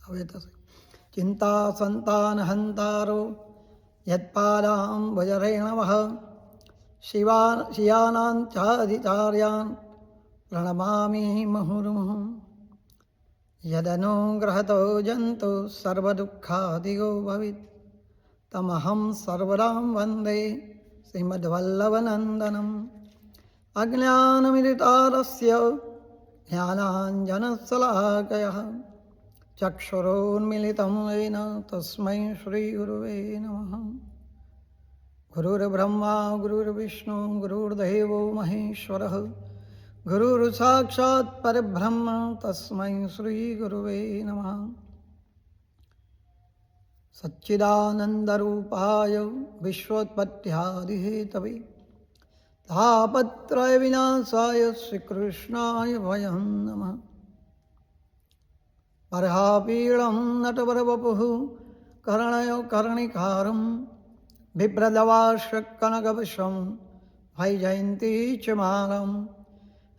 હવે થશે. ચિંતા સંતાન હંતારો યત્પાદાં વજરેણવઃ શિયાનાં ચાધિચાર્યાન પ્રણમામિ મુહુર્મુહુ. યદનુગ્રહતો જંતુ સર્વદુઃખાદિગો ભવેત તમહં સર્વદાં વંદે શ્રીમદ્વલ્લભનંદનમ. અજ્ઞાનમિરિતારસ્ય જ્ઞાનાંજનશલાકયઃ ચક્ષુરોન્મિલિतं येन તસ્मै શ્રીગુરવે નમઃ. ગુરુર્બ્રહ્મા ગુરુર્વિષ્ણુ ગુરુર્દેવો મહેશ્વરઃ ગુરુર્સાક્ષાत् પરબ્રહ્મ તસ્मै શ્રીગુરવે નમઃ. સચ્ચિદાનંદરૂપાય વિશ્વોત્પત્ત્યાદિહેતવે તાપત્રય વિનાશાય શ્રીકૃષ્ણાય વયં નમઃ. પરહાપીળં નટવરવપુઃ કર્ણયો કર્ણિકારં બિભ્રદવાશ્કનગવશં વૈજયન્તી ચ માલં.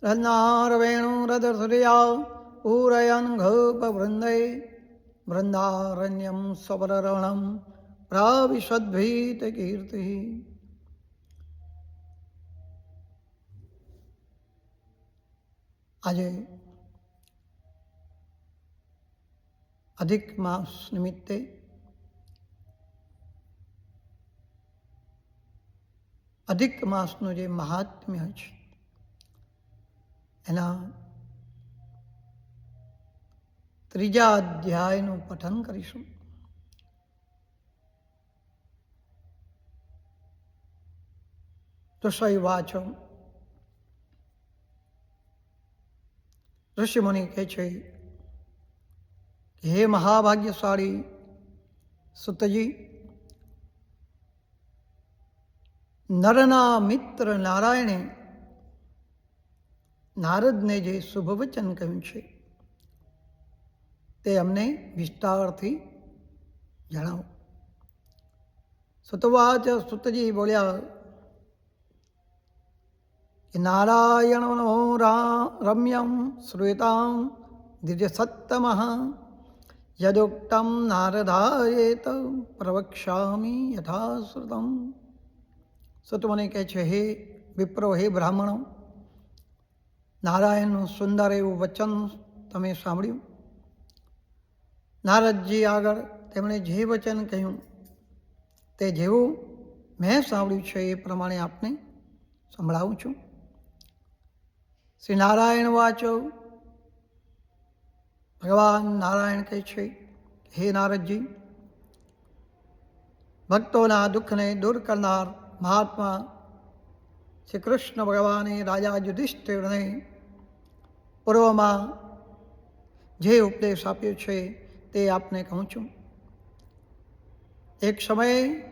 રત્નારવેણુરધસુર્યા પૂરયन् ગોપવૃન્દે વૃંદારણ્યં સ્વરરવણં પ્રાવિશદ્ભીતકીર્તિઃ. આજે અધિક માસ નિમિત્તે અધિક માસનું જે મહાત્મ્ય છે એના ત્રીજા અધ્યાયનું પઠન કરીશું. ઋષિ વાચો. ઋષિમુનિ કહે છે, હે મહાભાગ્યશાળી સુતજી, નરના મિત્ર નારાયણે નારદને જે શુભ વચન કહ્યું છે તે અમને વિસ્તારથી જણાવો. સુતવાચ. સુતજી બોલ્યા કે નારાયણનો રમ્યં શ્રૂયતાં દિવ્યસત્તમઃ યદુક્તં નારદાયેત પ્રવક્ષ્યામિ યથાશ્રુતમ. સુતમુનિ કહે છે, હે વિપ્રો, હે બ્રાહ્મણો, નારાયણનું સુંદર એવું વચન તમે સાંભળ્યું. નારદજી આગળ તેમણે જે વચન કહ્યું તે જેવું મેં સાંભળ્યું છે એ પ્રમાણે આપને સંભળાવું છું. શ્રી નારાયણ વાચો. ભગવાન નારાયણ કહે છે, હે નારદજી, ભક્તોના દુઃખને દૂર કરનાર મહાત્મા શ્રી કૃષ્ણ ભગવાને રાજા યુધિષ્ઠિરને પૂર્વમાં જે ઉપદેશ આપ્યો છે તે આપને કહું છું. એક સમયે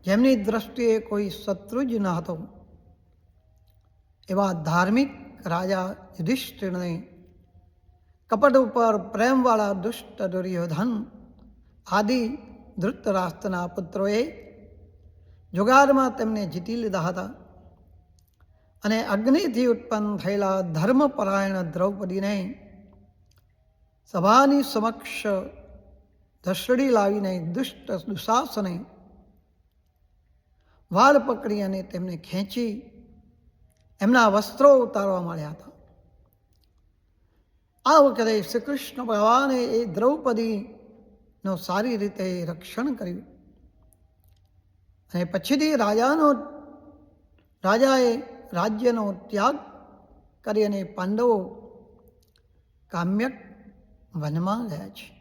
જેમની દ્રષ્ટિએ કોઈ શત્રુ જ ન હતો એવા ધાર્મિક રાજા યુધિષ્ઠિરને કપટ ઉપર પ્રેમવાળા દુષ્ટ દુર્યોધન આદિ ધૃતરાષ્ટ્રના પુત્રોએ જુગારમાં તેમને જીતી લીધા હતા અને અગ્નિથી ઉત્પન્ન થયેલા ધર્મપરાયણ દ્રૌપદીને સભાની સમક્ષ ધસડી લાવીને દુષ્ટ દુશાસને વાળ પકડી અને તેમને ખેંચી એમના વસ્ત્રો ઉતારવા માંડ્યા હતા. આ વખતે શ્રી કૃષ્ણ ભગવાને એ દ્રૌપદીનું સારી રીતે રક્ષણ કર્યું અને પછીથી રાજાએ રાજ્યનો ત્યાગ કરી અને પાંડવો કામ્યક વનમાં ગયા છે.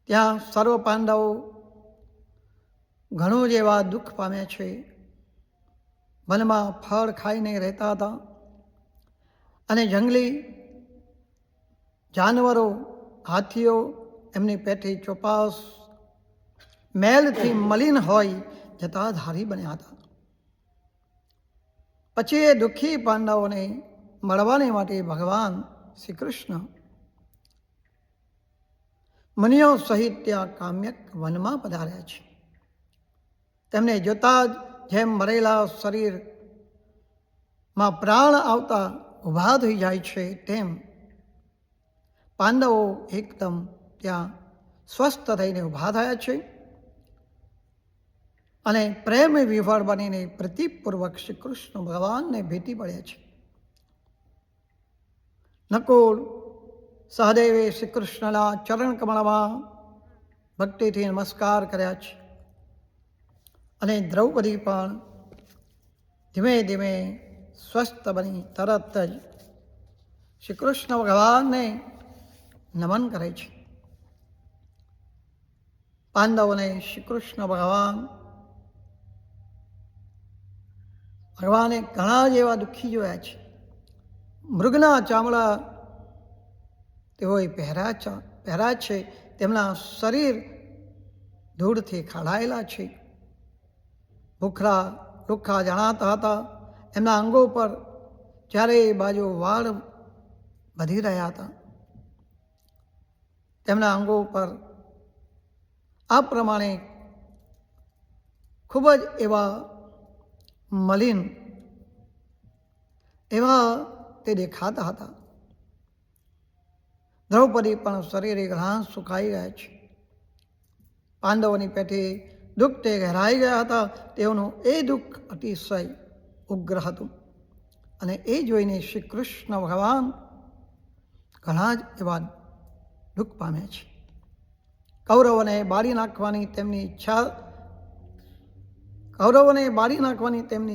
ત્યાં સર્વ પાંડવો ઘણું જેવા દુઃખ પામ્યા છે. વનમાં ફળ ખાઈને રહેતા હતા અને જંગલી જાનવરો, હાથીઓ એમની પેઠી ચોપાસ મેલથી મલિન હોય જતા ધારી બન્યા હતા. પછી એ દુઃખી પાંડવોને મળવાને માટે ભગવાન શ્રી કૃષ્ણ મુનિઓ સહિત ત્યાં કામ્યક વનમાં પધાર્યા છે. તેમને જોતા જ જેમ મરેલા શરીરમાં પ્રાણ આવતા ઊભા થઈ જાય છે તેમ પાંડવો એકદમ ત્યાં સ્વસ્થ થઈને ઊભા થયા છે અને પ્રેમ વિભોર બનીને પ્રતિપૂર્વક શ્રી કૃષ્ણ ભગવાનને ભેટી પડ્યા છે. નકુલ સહદેવે શ્રી કૃષ્ણના ચરણ કમળમાં ભક્તિથી નમસ્કાર કર્યા છે અને દ્રૌપદી પણ ધીમે ધીમે સ્વસ્થ બની તરત જ શ્રી કૃષ્ણ ભગવાનને નમન કરે છે. પાંડવોને શ્રી કૃષ્ણ ભગવાને ઘણા જ એવા દુઃખી જોયા છે. મૃગના ચામડા તેઓએ પહેર્યા છે. તેમના શરીર ધૂળથી ખાડાયેલા છે. ભૂખરા લુખ્ખા જણાતા હતા. એમના અંગો પર ચારેય બાજુ વાળ વધી રહ્યા હતા. તેમના અંગો પર આ પ્રમાણે ખૂબ જ એવા મલિન એવા તે દેખાતા હતા. દ્રૌપદી પણ શરીરે ઘણા સુકાઈ ગયા છે. પાંડવોની પેટે દુઃખ તે ઘેરાઈ ગયા હતા. તેઓનું એ દુઃખ અતિશય ઉગ્ર હતું અને એ જોઈને શ્રી કૃષ્ણ ભગવાન ઘણા જ એવા દુઃખ પામ્યા છે. કૌરવોને બાળી નાખવાની તેમની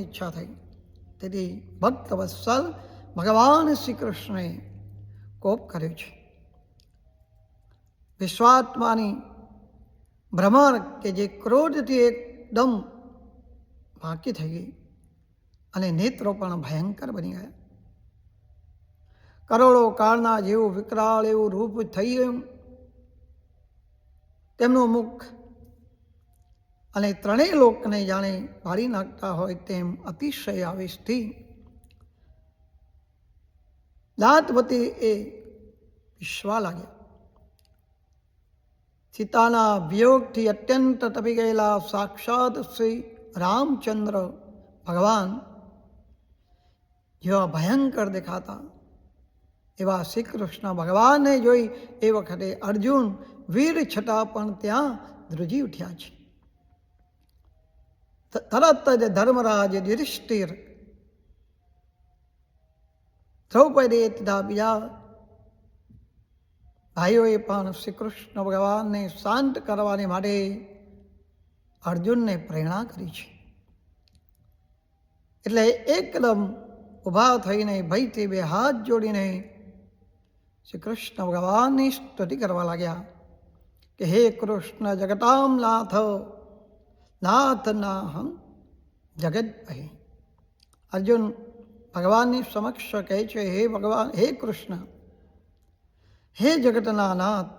ઈચ્છા થઈ. તેથી ભક્ત વત્સલ ભગવાન શ્રી કૃષ્ણએ કોપ કર્યો છે. વિશ્વાત્માની ભ્રમર કે જે ક્રોધથી એકદમ બાકી થઈ ગઈ અને નેત્રો પણ ભયંકર બની ગયા. કરોડો કાળના જેવું વિકરાળ એવું રૂપ થઈ ગયું. તેમનું મુખ અને ત્રણેય લોકને જાણે પાડી નાખતા હોય તેમ અતિશય આવેશથી દાંતવતી એ વિશ્વા લાગ્યા. સીતાના વિયોગથી અત્યંત તપી ગયેલા સાક્ષાત શ્રી રામચંદ્ર ભગવાન જેવા ભયંકર દેખાતા એવા શ્રી કૃષ્ણ ભગવાનને જોઈ એ વખતે અર્જુન વીર છતાં પણ ત્યાં ધ્રુજી ઉઠ્યા છે. તરત જ ધર્મરાજ યુધિષ્ઠિર દ્રૌપદી તથા બીજા ભાઈઓએ પણ શ્રી કૃષ્ણ ભગવાનને શાંત કરવાને માટે અર્જુનને પ્રેરણા કરી છે. એટલે એકદમ ઊભા થઈને ભયથી બે હાથ જોડીને શ્રી કૃષ્ણ ભગવાનની સ્તુતિ કરવા લાગ્યા કે હે કૃષ્ણ જગતામ નાથ નાથ નાહમ જગતભય. અર્જુન ભગવાનની સમક્ષ કહે છે હે ભગવાન, હે કૃષ્ણ, હે જગતના નાથ,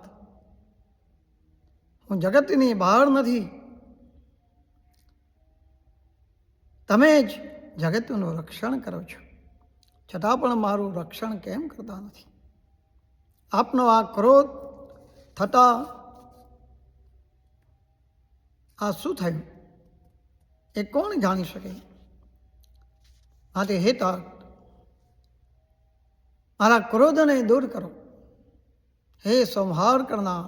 હું જગતની બહાર નથી. તમે જ જગતનું રક્ષણ કરો છો, છતાં પણ મારું રક્ષણ કેમ કરતા નથી? આપનો આ ક્રોધ થતાં આ શું થયું એ કોણ જાણી શકે? માટે હે તાત, મારા ક્રોધને દૂર કરો. હે સંહાર કરનાર,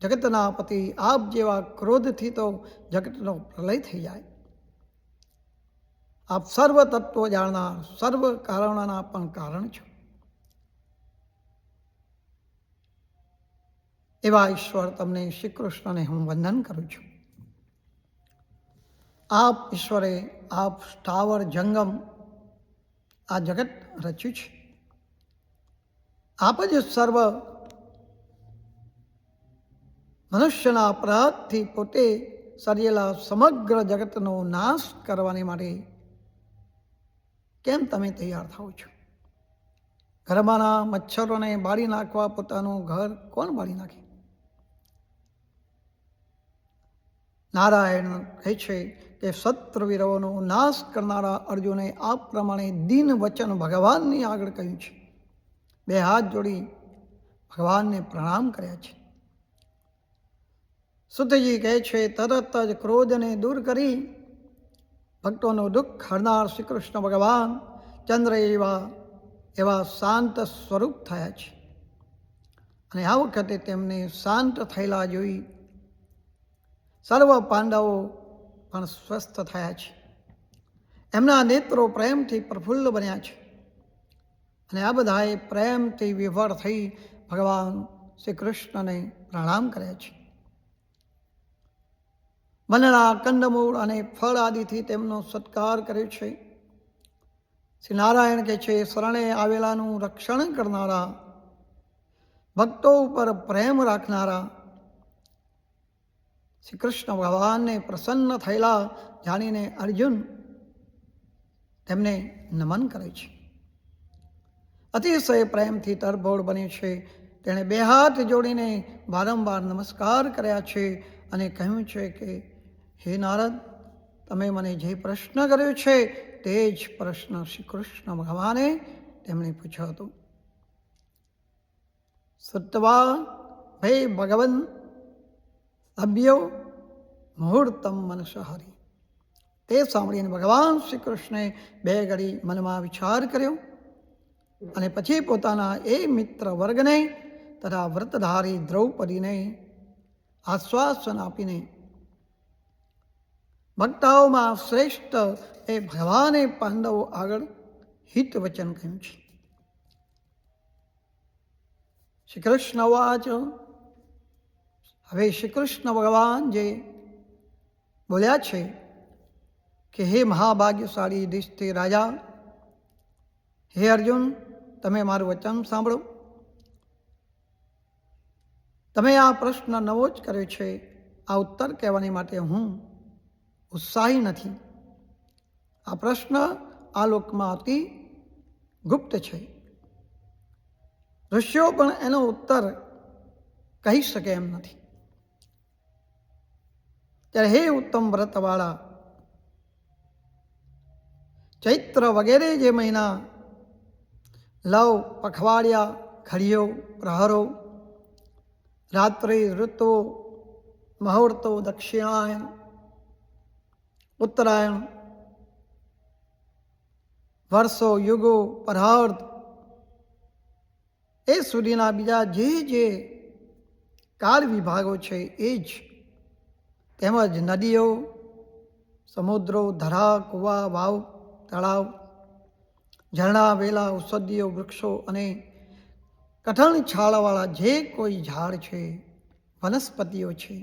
જગતના પતિ, આપ જેવા ક્રોધથી તો જગતનો પ્રલય થઈ જાય. આપ સર્વ તત્વો જાણનાર, સર્વ કારણોના પણ કારણ છો. એવા ઈશ્વર તમને શ્રી કૃષ્ણને હું વંદન કરું છું. આપ ઈશ્વરે આપ સ્થાવર જંગમ આ જગત રચ્યું છે. આપ જ સર્વ મનુષ્યના અપરાધથી પોતે સર્જેલા સમગ્ર જગતનો નાશ કરવાને માટે કેમ તમે તૈયાર થાઓ છો? ઘરમાંના મચ્છરોને બાળી નાખવા પોતાનું ઘર કોણ બાળી નાખે? નારાયણ કહે છે કે શત્રુવીરોનો નાશ કરનારા અર્જુને આ પ્રમાણે દીન વચન ભગવાનની આગળ કહ્યું છે. બે હાથ જોડી ભગવાનને પ્રણામ કર્યા છે. સુતજી કહે છે તરત જ ક્રોધને દૂર કરી ભક્તોનું દુઃખ હરનાર શ્રી કૃષ્ણ ભગવાન ચંદ્ર એવા શાંત સ્વરૂપ થયા છે. અને આ વખતે તેમને શાંત થયેલા જોઈ સર્વ પાંડવો પણ સ્વસ્થ થયા છે. એમના નેત્રો પ્રેમથી પ્રફુલ્લ બન્યા છે અને આ બધાએ પ્રેમથી વિભોર થઈ ભગવાન શ્રી કૃષ્ણને પ્રણામ કર્યા છે. વનના કંદમૂળ અને ફળ આદિથી તેમનો સત્કાર કર્યો છે. શ્રી નારાયણ કહે છે, શરણે આવેલાનું રક્ષણ કરનારા, ભક્તો ઉપર પ્રેમ રાખનારા, શ્રી કૃષ્ણ ભગવાનને પ્રસન્ન થયેલા જાણીને અર્જુન તેમને નમન કરે છે. અતિશય પ્રેમથી તરબોળ બન્યું છે. તેણે બે હાથ જોડીને વારંવાર નમસ્કાર કર્યા છે અને કહ્યું છે કે હે નારદ, તમે મને જે પ્રશ્ન કર્યો છે તે જ પ્રશ્ન શ્રી કૃષ્ણ ભગવાને તેમણે પૂછ્યો હતો. સત્વા ભય ભગવન અભ્યો મુહૂર્તમ મનસહરી. તે સાંભળીને ભગવાન શ્રી કૃષ્ણે બે ઘડી મનમાં વિચાર કર્યો અને પછી પોતાના એ મિત્ર વર્ગને તથા વ્રતધારી દ્રૌપદીને આશ્વાસન આપીને ભક્તાઓમાં શ્રેષ્ઠ એ ભગવાને પાંડવો આગળ હિત વચન કહ્યું છે. શ્રી કૃષ્ણ વાચ. હવે શ્રી કૃષ્ણ ભગવાન જે બોલ્યા છે કે હે મહાભાગ્યશાળી યુધિષ્ઠિર રાજા, હે અર્જુન, તમે મારું વચન સાંભળો. તમે આ પ્રશ્ન નવો જ કર્યો છે. આ ઉત્તર કહેવાની માટે હું ઉત્સાહી નથી. આ પ્રશ્ન આ લોકમાં અતિ ગુપ્ત છે. ઋષિઓ પણ એનો ઉત્તર કહી શકે એમ નથી. ત્યારે હે ઉત્તમ વ્રતવાળા, ચૈત્ર વગેરે જે મહિના લવ, પખવાડિયા, ઘડીઓ, પ્રહરો, રાત્રિ, ઋતુઓ, મુહૂર્તો, દક્ષિણાયન, ઉત્તરાયણ, વર્ષો, યુગો, પરાર્ધ એ સુધીના બીજા જે કાળ વિભાગો છે એ જ, તેમજ નદીઓ, સમુદ્રો, ધરા, કુવા, વાવ, તળાવ, ઝરણા, વેલા, ઔષધીય વૃક્ષો અને કઠણ છાલવાળા જે કોઈ ઝાડ છે, વનસ્પતિઓ છે,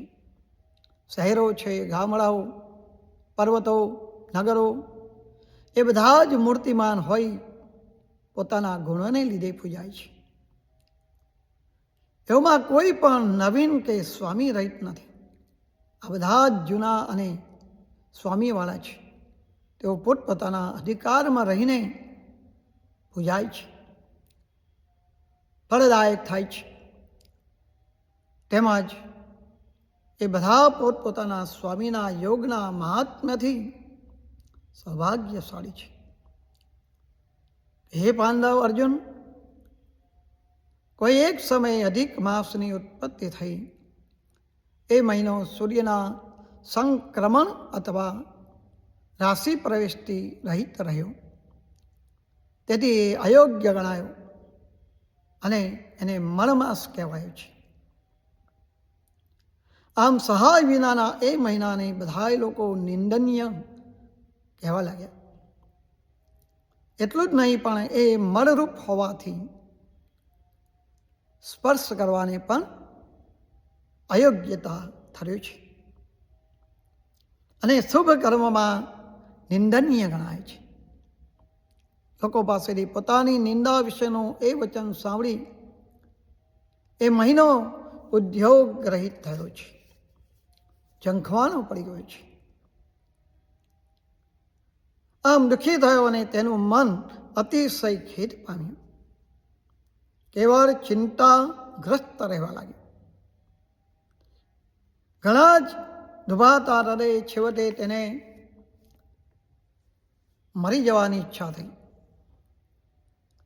શહેરો છે, ગામડાઓ, પર્વતો, નગરો એ બધા જ મૂર્તિમાન હોય પોતાના ગુણોને લીધે પૂજાય છે. એમાં કોઈ પણ નવીન કે સ્વામી રહિત નથી. આ બધા જ જૂના અને સ્વામીવાળા છે. તેઓ પોતપોતાના અધિકારમાં રહીને પૂજાય છે, ફળદાયક થાય છે. તેમજ એ બધા પોતપોતાના સ્વામીના યોગના મહાત્મ્યથી સૌભાગ્યશાળી છે. હે પાંડવ અર્જુન, કોઈ એક સમયે અધિક માસની ઉત્પત્તિ થઈ. એ મહિનો સૂર્યના સંક્રમણ અથવા રાશિ પ્રવેશથી રહિત રહ્યો. તેથી એ અયોગ્ય ગણાયો અને એને મણમાસ કહેવાય છે. આમ સહાય વિનાના એ મહિનાને બધા લોકો નિંદનીય કહેવા લાગ્યા. એટલું જ નહીં, પણ એ મળરૂપ હોવાથી સ્પર્શ કરવાને પણ અયોગ્યતા ઠર્યું છે અને શુભ કર્મમાં નિંદનીય ગણાય છે. લોકો પાસેથી પોતાની નિંદા વિશેનું એ વચન સાંભળી એ મહિનો ઉદ્યોગ રહિત થયો છે, ઝંખવાનો પડી ગયો છે. આમ દુઃખી થયો અને તેનું મન અતિશય ખેદ પામ્યું. કેવળ ચિંતાગ્રસ્ત રહેવા લાગ્યું. ઘણા જ દુભાતા હૃદયે છેવટે તેને મરી જવાની ઈચ્છા થઈ,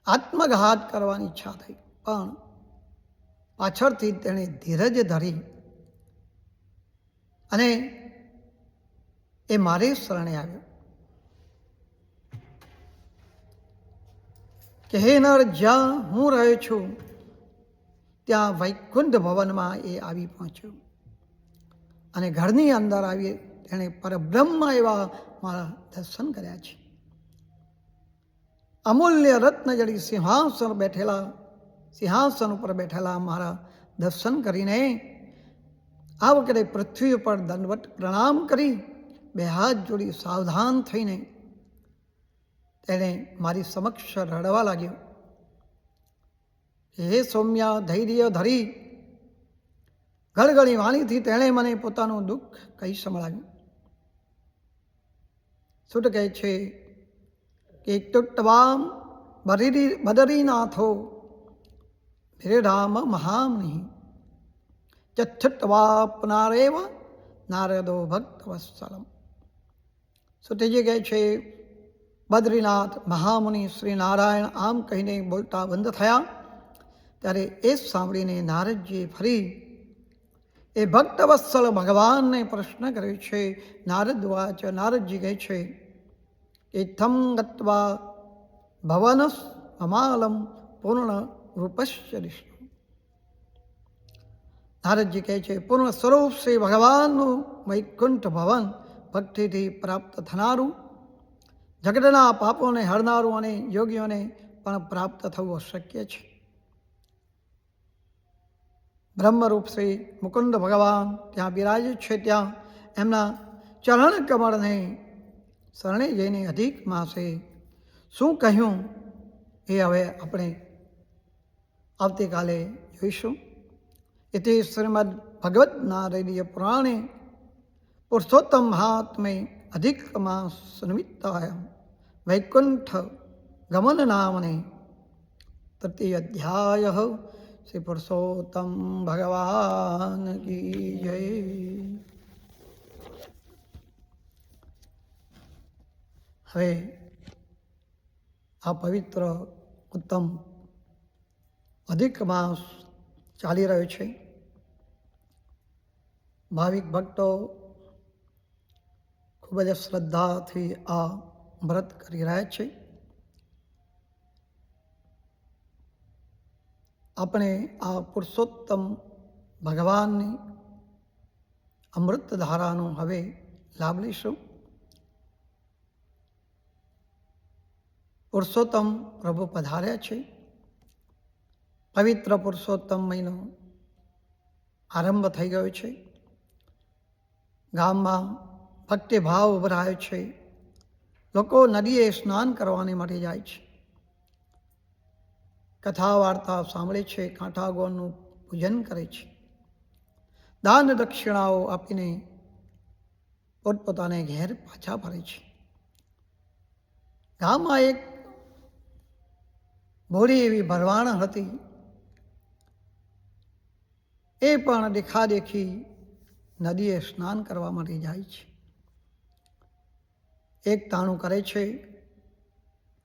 આત્મઘાત કરવાની ઈચ્છા થઈ. પણ પાછળથી તેણે ધીરજ ધરી અને એ મારી શરણે આવ્યો કે હે નર, જ્યાં હું રહ્યો છું ત્યાં વૈકુંઠ ભવનમાં એ આવી પહોંચ્યો અને ઘરની અંદર આવી તેણે પરબ્રહ્મ એવા મારા દર્શન કર્યા છે. અમૂલ્ય રત્નજડી સિંહાસન ઉપર બેઠેલા મારા દર્શન કરીને આ વખતે પૃથ્વી ઉપર દંડવત પ્રણામ કરી બે હાથ જોડી સાવધાન થઈને તેણે મારી સમક્ષ રડવા લાગ્યો. હે સૌમ્યા, ધૈર્ય ધરી ગળગળી વાણીથી તેણે મને પોતાનું દુઃખ કહી સંભળાવ્યું. સુટ કહે છે કે તુટ્ટવામ બદરીનાથો વિરામ મહામનિ ચચ્છટ્વા પુનારેવ નારદો ભક્તવત્સલમ. સુતજી કહે છે, બદ્રીનાથ મહામુનિ શ્રી નારાયણ આમ કહીને બોલતા બંધ થયા ત્યારે એ સાંભળીને નારદજીએ ફરી એ ભક્તવત્સલ ભગવાનને પ્રશ્ન કર્યો છે. નારદ વાચ, નારદજી કહે છે કે થમ ગત્વા ભવનસ અમાલમ પૂર્ણ રૂપસ્ય વિષ્ણુ. નારદજી કહે છે, પૂર્ણ સ્વરૂપ શ્રી ભગવાનનું વૈકુંઠ ભવન ભક્તિથી પ્રાપ્ત થનારું, જગતના પાપોને હરનારું અને યોગીઓને પણ પ્રાપ્ત થવું અશક્ય છે. બ્રહ્મરૂપ શ્રી મુકુંદ ભગવાન ત્યાં બિરાજે છે. ત્યાં એમના ચરણ કમળને શરણે જઈને અધિક માસે શું કહ્યું એ હવે આપણે આવતીકાલે જોઈશું. इति श्रीमद् भगवत नारायणीय पुराणे पुरुषोत्तम महात्म्ये अधिक मास निमित्तायां वैकुंठ गमन नामने तृतीय अध्याय. श्री पुरुषोत्तम भगवान की जय. હવે આ પવિત્ર ઉત્તમ અધિક માસ ચાલી રહ્યો છે. ભાવિક ભક્તો ખૂબ જ શ્રદ્ધાથી આ વ્રત કરી રહ્યા છે. આપણે આ પુરુષોત્તમ ભગવાનની અમૃત ધારાનો હવે લાભ લઈશું. પુરુષોત્તમ પ્રભુ પધાર્યા છે. પવિત્ર પુરુષોત્તમ મહિનો આરંભ થઈ ગયો છે. ગામમાં ભક્તિભાવ ઉભરાયો છે. લોકો નદીએ સ્નાન કરવાને માટે જાય છે, કથા વાર્તા સાંભળે છે, કાંઠાગોળનું પૂજન કરે છે, દાન દક્ષિણાઓ આપીને પોતપોતાને ઘેર પાછા ફરે છે. ગામમાં એક ભોળી એવી ભરવાણ હતી. એ પણ દેખાદેખી નદીએ સ્નાન કરવા માટે જાય છે. એક તાણું કરે છે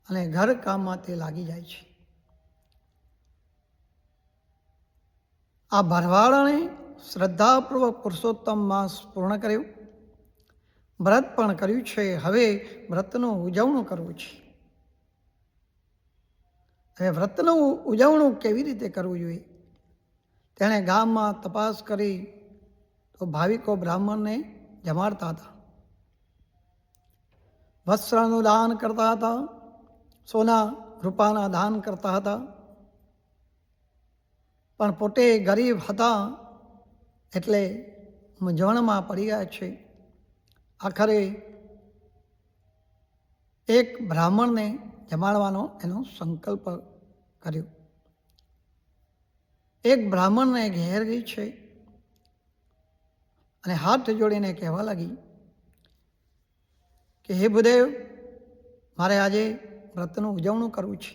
અને ઘર કામમાં તે લાગી જાય છે. આ ભરવાડને શ્રદ્ધાપૂર્વક પુરુષોત્તમ માસ પૂર્ણ કર્યો, વ્રત પણ કર્યું છે. હવે વ્રતનું ઉજવણું કરવું છે. હવે વ્રતનું ઉજવણું કેવી રીતે કરવું જોઈએ? તેણે ગામમાં તપાસ કરી તો ભાવિકો બ્રાહ્મણને જમાડતા હતા, વસ્ત્રનું દાન કરતા હતા, સોના રૂપાના દાન કરતા હતા, પણ પોતે ગરીબ હતા એટલે મૂંઝવણમાં પડી ગયા છે. આખરે એક બ્રાહ્મણને જમાડવાનો એનો સંકલ્પ કર્યો. એક બ્રાહ્મણને ઘેર ગઈ છે અને હાથ જોડીને કહેવા લાગી કે હે ભૂદેવ, મારે આજે વ્રતનું ઉજવણું કરવું છે,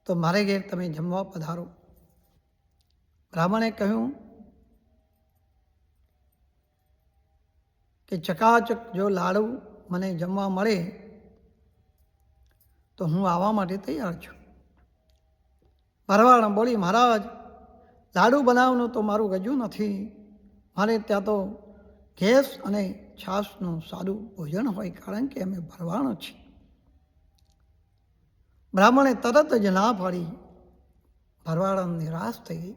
તો મારે ઘેર તમે જમવા પધારો. બ્રાહ્મણે કહ્યું કે ચકાચક જો લાડુ મને જમવા મળે તો હું આવવા માટે તૈયાર છું. ભરવાડ બોલી, મહારાજ, લાડુ બનાવવાનું તો મારું ગજું નથી. મારે ત્યાં તો ઘેસ અને છાશનું સાદું ભોજન હોય, કારણ કે અમે ભરવાડ છીએ. બ્રાહ્મણે તરત જ ના પાડી. ભરવાડ નિરાશ થઈ ગઈ.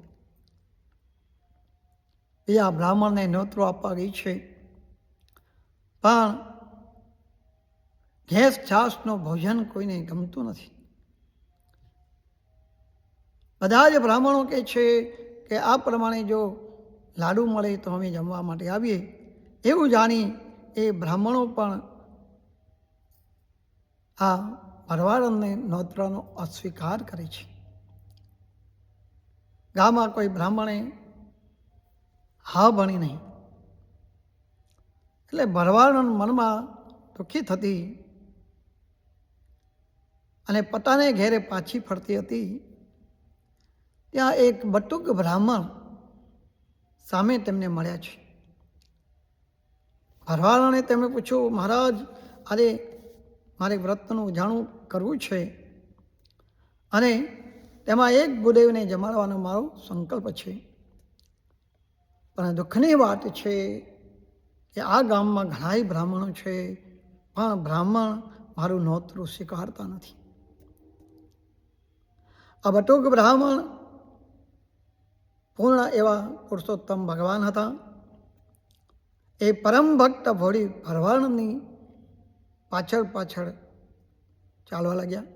બીજા બ્રાહ્મણને નોતરું આપવા ગઈ છે, પણ ઘેસ છાશનું ભોજન કોઈને ગમતું નથી. બધા જ બ્રાહ્મણો કહે છે કે આ પ્રમાણે જો લાડુ મળે તો અમે જમવા માટે આવીએ. એવું જાણી એ બ્રાહ્મણો પણ આ ભરવાડને નોતરાનો અસ્વીકાર કરે છે. ગામમાં કોઈ બ્રાહ્મણે હા ભણી નહીં, એટલે ભરવાડના મનમાં દુઃખી થતી અને પોતાને ઘેરે પાછી ફરતી હતી. ત્યાં એક બટુક બ્રાહ્મણ સામે તેમને મળ્યા છે. ભરવાડને તેમણે પૂછ્યું, મહારાજ, આજે મારે વ્રતનું ઉજાણું કરવું છે અને તેમાં એક ગુરુદેવને જમાડવાનો મારો સંકલ્પ છે, પણ દુઃખની વાત છે કે આ ગામમાં ઘણાય બ્રાહ્મણો છે, પણ બ્રાહ્મણ મારું નોતરું સ્વીકારતા નથી. આ બટુક બ્રાહ્મણ પૂર્ણ એવા પુરુષોત્તમ ભગવાન હતા. એ પરમ ભક્ત ભોળી ભરવાડની પાછળ પાછળ ચાલવા લાગ્યા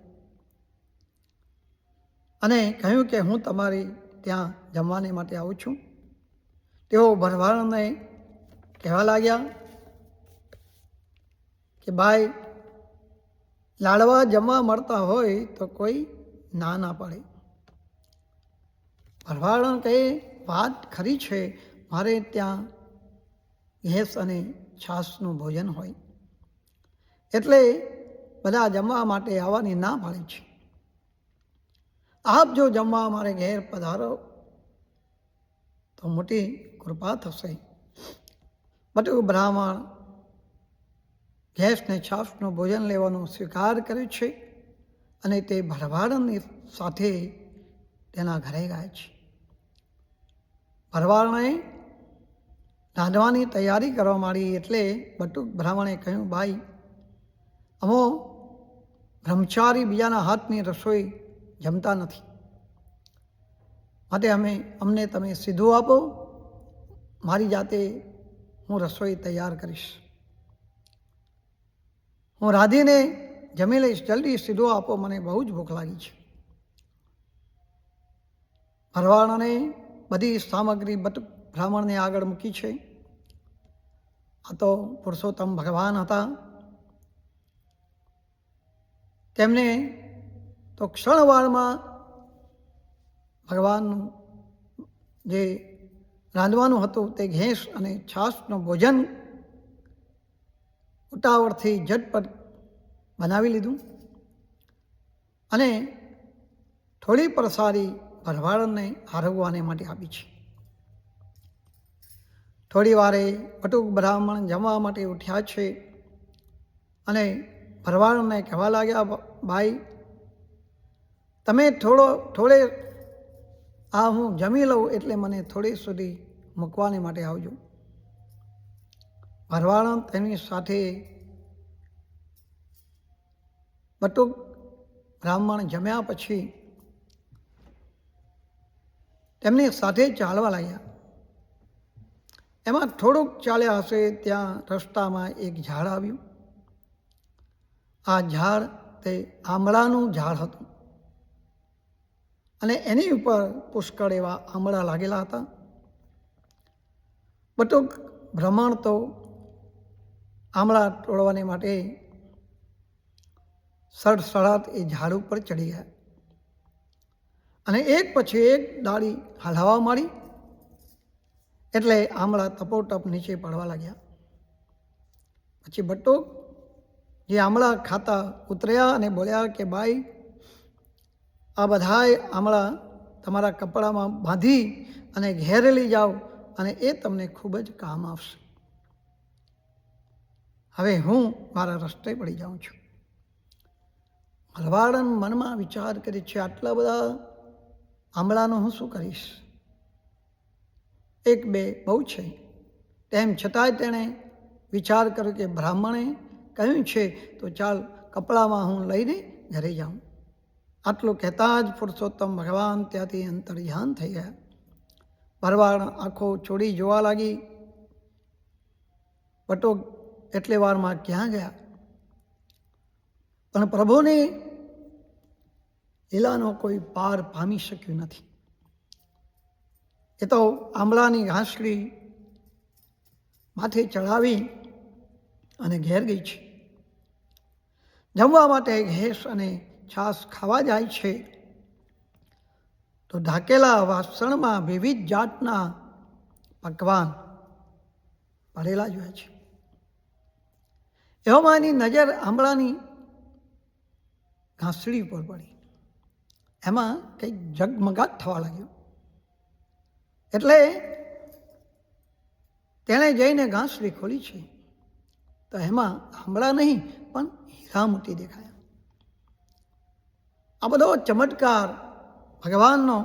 અને કહ્યું કે હું તમારી ત્યાં જમવાને માટે આવું છું. તેઓ ભરવાડને કહેવા લાગ્યા કે ભાઈ, લાડવા જમવા મળતા હોય તો કોઈ ના પાડે. ભરવાડ કહે, વાત ખરી છે, મારે ત્યાં ઘેસ અને છાશનું ભોજન હોય એટલે બધા જમવા માટે આવવાની ના પાડે છે. આપ જો જમવા અમારે ઘેર પધારો તો મોટી કૃપા થશે. બટુક બ્રાહ્મણ ઘેસ ને છાશનું ભોજન લેવાનો સ્વીકાર કરે છે અને તે ભરવાડની સાથે તેના ઘરે ગયા છે. ભરવાડને રાંધવાની તૈયારી કરવા માંડી એટલે બટુક બ્રાહ્મણે કહ્યું, ભાઈ, અમો બ્રહ્મચારી બીજાના હાથની રસોઈ જમતા નથી, માટે અમને તમે સીધું આપો, મારી જાતે હું રસોઈ તૈયાર કરીશ. હું રાંધીને જમી લઈશ, જલ્દી સીધું આપો, મને બહુ જ ભૂખ લાગી છે. ભરવાડને બધી સામગ્રી બટુક બ્રાહ્મણને આગળ મૂકી છે. આ તો પુરુષોત્તમ ભગવાન હતા. તેમને તો ક્ષણવારમાં ભગવાનનું જે રાંધવાનું હતું તે ઘેસ અને છાશનું ભોજન ઉતાવળથી ઝટપટ બનાવી લીધું અને થોડી પ્રસાદી ભરવાડને આરોગવાને માટે આપી છે. થોડી વારે બટુક બ્રાહ્મણ જમવા માટે ઉઠ્યા છે અને ભરવાડને કહેવા લાગ્યા, ભાઈ, તમે થોડે આ હું જમી લઉં એટલે મને થોડી સુધી મૂકવાને માટે આવજો. ભરવાડ તેની સાથે બટુક બ્રાહ્મણ જમ્યા પછી તેમની સાથે ચાલવા લાગ્યા. એમાં થોડુંક ચાલ્યા હશે ત્યાં રસ્તામાં એક ઝાડ આવ્યું. આ ઝાડ તે આંબળાનું ઝાડ હતું અને એની ઉપર પુષ્કળ એવા આંબળા લાગેલા હતા. બટુક બ્રાહ્મણ તો આંબળા તોડવાને માટે સડસડાટ એ ઝાડ ઉપર ચડી ગયા અને એક પછી એક ડાળી હલાવવા માંડી એટલે આંબળા તપોટપ નીચે પડવા લાગ્યા. પછી બટુક જે આંબળા ખાતા ઉતર્યા અને બોલ્યા કે ભાઈ, આ બધાય આંબળા તમારા કપડામાં બાંધી અને ઘેર લઈ જાઓ અને એ તમને ખૂબ જ કામ આવશે. હવે હું મારા રસ્તે પડી જાઉં છું. ભરવાડ મનમાં વિચાર કરે છે, આટલા બધા આંબળાનું હું શું કરીશ? એક બે બહુ છે. તેમ છતાંય તેણે વિચાર કર્યો કે બ્રાહ્મણે કહ્યું છે તો ચાલ કપડામાં હું લઈને ઘરે જાઉં. આટલું કહેતા જ પુરુષોત્તમ ભગવાન ત્યાંથી અંતર્ધ્યાન થઈ ગયા. ભરવાડ આંખો ચોડી જોવા લાગી, બટો એટલે વારમાં ક્યાં ગયા? પણ પ્રભુની લીલાનો કોઈ પાર પામી શક્યું નથી. એ તો આંબળાની ઘાસડી માથે ચડાવી અને ઘેર ગઈ છે. જમવા માટે ઘેસ અને છાશ ખાવા જાય છે તો ઢાંકેલા વાસણમાં વિવિધ જાતના પકવાન પડેલા જોઈએ છે. એવામાં એની નજર આંબળાની ઘાસડી ઉપર પડી. એમાં કંઈક ઝગમગાટ થવા લાગ્યો. એટલે તેણે જઈને ઘાસડી ખોલી છે તો એમાં આંબળા નહીં પણ હીરા મોતી દેખાયા. આ બધો ચમત્કાર ભગવાનનો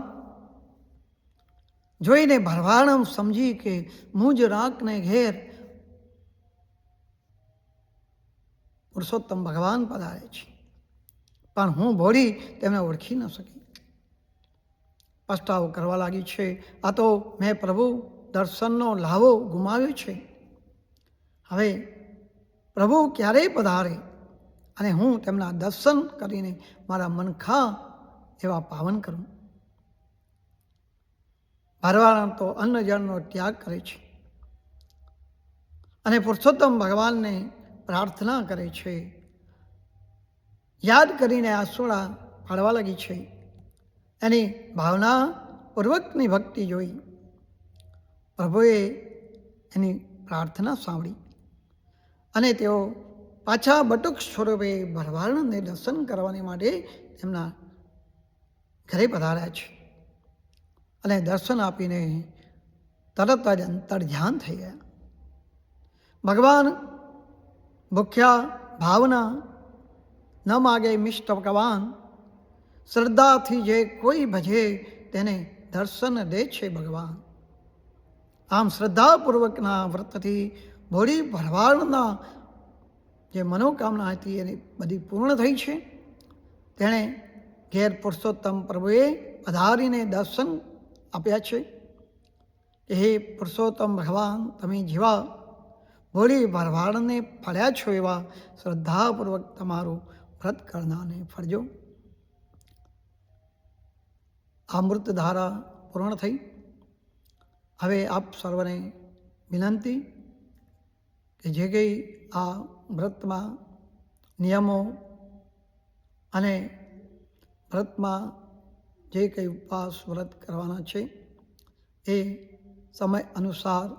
જોઈને ભરવાડ સમજી કે મુજ રાખને ઘેર પુરુષોત્તમ ભગવાન પધારે છે, પણ હું ભોળી તેમને ઓળખી ન શકી. પસ્તાવો કરવા લાગી છે. આ તો મેં પ્રભુ દર્શનનો લાવો ગુમાવ્યો છે. હવે પ્રભુ ક્યારેય પધારે અને હું તેમના દર્શન કરીને મારા મનખા એવા પાવન કરું. ભરવાડ તો અન્ન જળનો ત્યાગ કરે છે અને પુરુષોત્તમ ભગવાનને પ્રાર્થના કરે છે. યાદ કરીને આંસુડા પાડવા લાગી છે. એની ભાવના પૂર્વકની ભક્તિ જોઈ પ્રભુએ એની પ્રાર્થના સાંભળી અને તેઓ પાછા બટુક સ્વરૂપે ભરવાડને દર્શન કરવાની માટે તેમના ઘરે પધાર્યા છે અને દર્શન આપીને તરત જ અંતર્ધ્યાન થઈ ગયા. ભગવાન ભૂખ્યા ભાવના ન માગે મિષ્ટ પકવાન, શ્રદ્ધાથી જે કોઈ ભજે તેને દર્શન દે છે ભગવાન. આમ શ્રદ્ધાપૂર્વકના વ્રતથી ભોળી ભરવાડના જે મનોકામના હતી એની બધી પૂર્ણ થઈ છે. તેણે ઘેર પુરુષોત્તમ પ્રભુએ પધારીને દર્શન આપ્યા છે કે હે પુરુષોત્તમ ભગવાન, તમે જેવા ભોળી ભરવાડને ફળ્યા છો એવા શ્રદ્ધાપૂર્વક તમારું વ્રત કરનારને ફળજો. અમૃત ધારા પૂર્ણ થઈ. હવે આપ સર્વને વિનંતી કે જે કંઈ આ વ્રતમાં નિયમો અને વ્રતમાં જે કંઈ ઉપવાસ વ્રત કરવાના છે એ સમય અનુસાર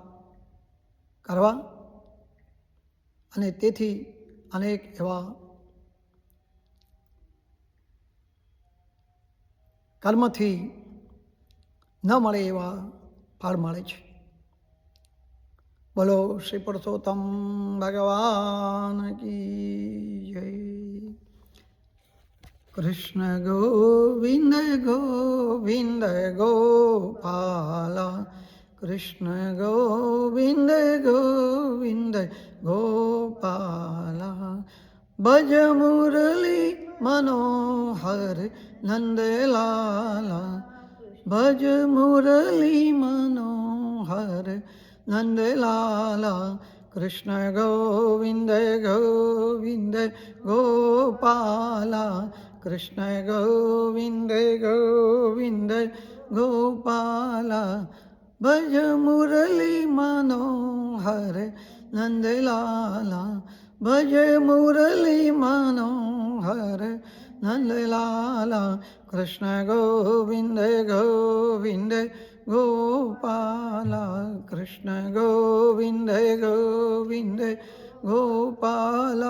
કરવા અને તેથી અનેક એવા કર્મથી ન મળે એવા ફળ મળે છે. બોલો શ્રી પુરુષોત્તમ ભગવાન કી જય. કૃષ્ણ ગોવિંદ ગોવિંદ ગોપાલ, કૃષ્ણ ગોવિંદ ગોવિંદ ગોપાલ, ભજ મુરલી મનોહર નંદલાલ, ભજ મુરલી મનોહર નંદલાલ, કૃષ્ણ ગોવિંદ ગોવિંદ ગોપાલ, કૃષ્ણ ગોવિંદ ગોવિંદ ગોપાલ, ભજ મુરલી મનોહર નંદલાલ, ભજ મુરલી મનોહર નંદલાલ, કૃષ્ણ ગોવિંદ ગોવિંદ ગોપાલ, કૃષ્ણ ગોવિંદ ગોવિંદ ગોપાલ.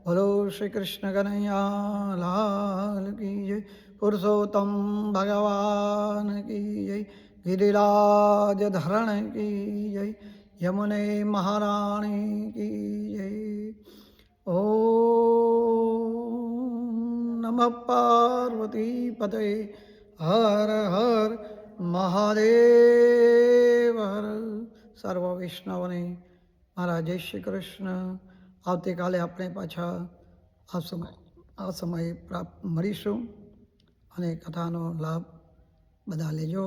બોલો શ્રી કૃષ્ણ કનૈયા લાલ કી જય. પુરુષોત્તમ ભગવાન કી જય. ગિરિરાજ ધરણ કી જય. યમુને મહારાણી કી જય. ઓમ નમઃ પાર્વતી પતય. હર હર મહાદેવ હર. સર્વ વૈષ્ણવને મારા જય શ્રી કૃષ્ણ. આવતીકાલે આપણે પાછા આ સમયે મળીશું. અને કથાનો લાભ બધા લેજો.